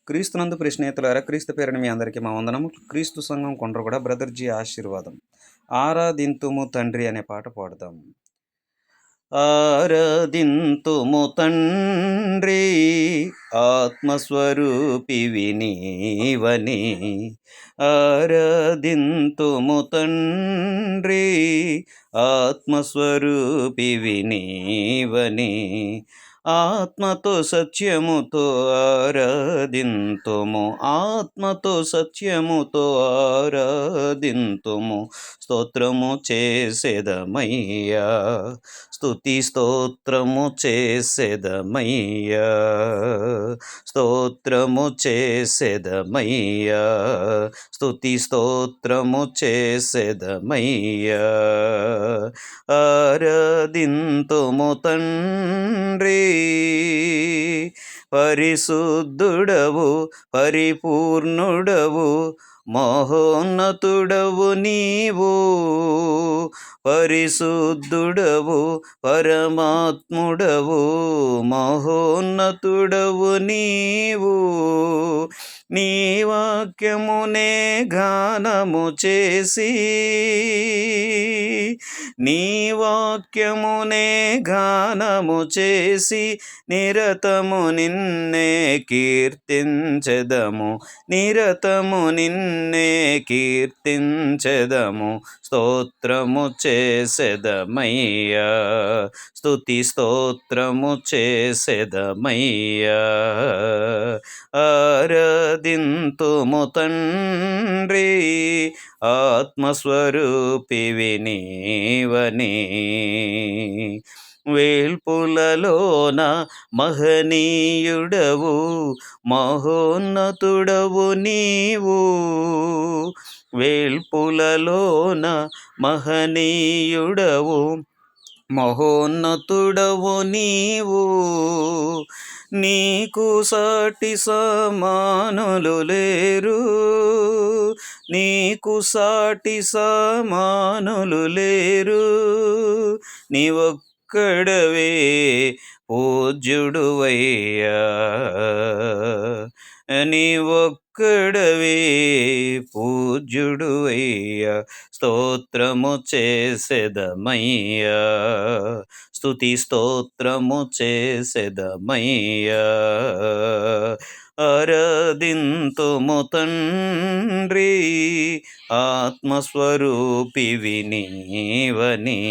క్రీస్తునందు ప్రియ స్నేహితులారా, క్రీస్తు పేరట మీ అందరికీ మా వందనము. క్రీస్తు సంఘం కొండ్రగూడ బ్రదర్జీ ఆశీర్వాదం. ఆరాధింతుము తండ్రి అనే పాట పాడుదాం. ఆరాధింతుము తండ్రి ఆత్మస్వరూపివి నీవని, ఆరాధింతుము తండ్రి ఆత్మస్వరూపివి నీవని, ఆత్మతో సత్యముతో ఆరాధింతుము, ఆత్మతో సత్యముతో ఆరాధింతుము. స్తోత్రము చేసేదమయ్యా, స్తుతి స్తోత్రము చేసేదమయ్యా, స్తోత్రము చేసేదమయ్యా, స్తుతి స్తోత్రము చేసేదమయ్యా. ఆరాధింతుము తండ్రి, పరిశుద్ధుడవు పరిపూర్ణుడవు మహోన్నతుడవు నీవు, పరిశుద్ధుడవు పరమాత్ముడవు మహోన్నతుడవు నీవు. నీ వాక్యమునే గానము చేసి, నీ వాక్యమునే గానము చేసి నిరతము నిన్నే కీర్తించెదము, నిరతము నిన్నే కీర్తించెదము. స్తోత్రము చేసెదమయ్యా, స్తుతి స్తోత్రము చేసెదమయ్యా. ఆరాధింతుము తండ్రి ఆత్మస్వరూపివి నీవని, వేల్పులలోన మహనీయుడవు మహోన్నతుడవు నీవు, వేల్పులలోన మహనీయుడవు మహోన్నతుడవు నీవు. నీకు సాటి సమానులు లేరు, నీకు సాటి సమానులు లేరు. నీవొక్కడవే పూజ్యుడువయ్యా, నీవొక్కడవే పూజ్యుడువయ్యా. స్తోత్రము చేసెదమయ్యా, స్తుతి స్తోత్రము చేసెదమయ్యా. ఆరాధింతుము తండ్రి ఆత్మస్వరూపివి నీవని,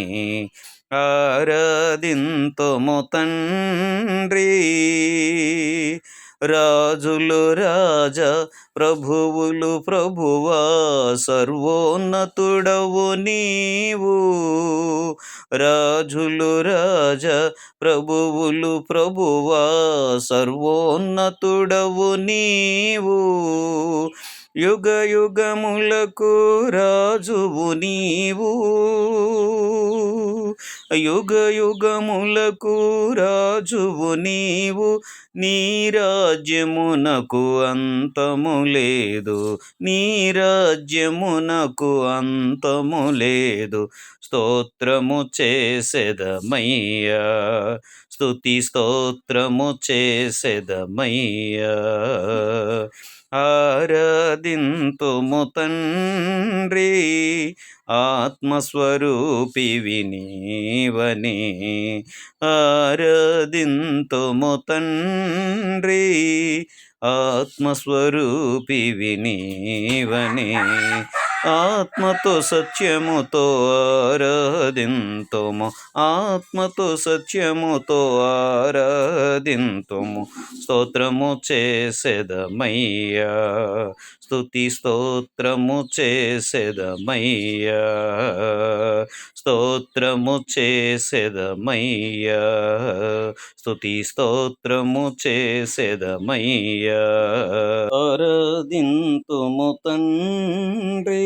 ఆరాధింతుము తండ్రి. రాజులు రాజా ప్రభువులు ప్రభువా సర్వోన్నతుడవు నీవు, రాజులు రాజా ప్రభువులు ప్రభువా సర్వోన్నతుడవు నీవు. యుగ యుగములకు రాజువు నీవు, యుగ యుగములకు రాజువు నీవు. నీ రాజ్యమునకు అంతము లేదు, నీ రాజ్యమునకు అంతము లేదు. స్తోత్రము చేసెదమయ్యా, స్తుతి స్తోత్రము చేసెదమయ్యా. ఆరాధింతుము తండ్రి ఆత్మస్వరూపివి నీవని, ఆరాధింతుము తండ్రి ఆత్మస్వరూపివి నీవని, ఆత్మతో సత్యముతో ఆరాధింతుము, ఆత్మతో సత్యముతో ఆరాధింతుము. స్తోత్రము చేసెదమయ్యా, స్తుతి స్తోత్రము చేసెదమయ్యా, స్తోత్రము చేసెదమయ్యా, స్తుతి స్తోత్రము చేసెదమయ్యా. ఆరాధింతుము తండ్రి.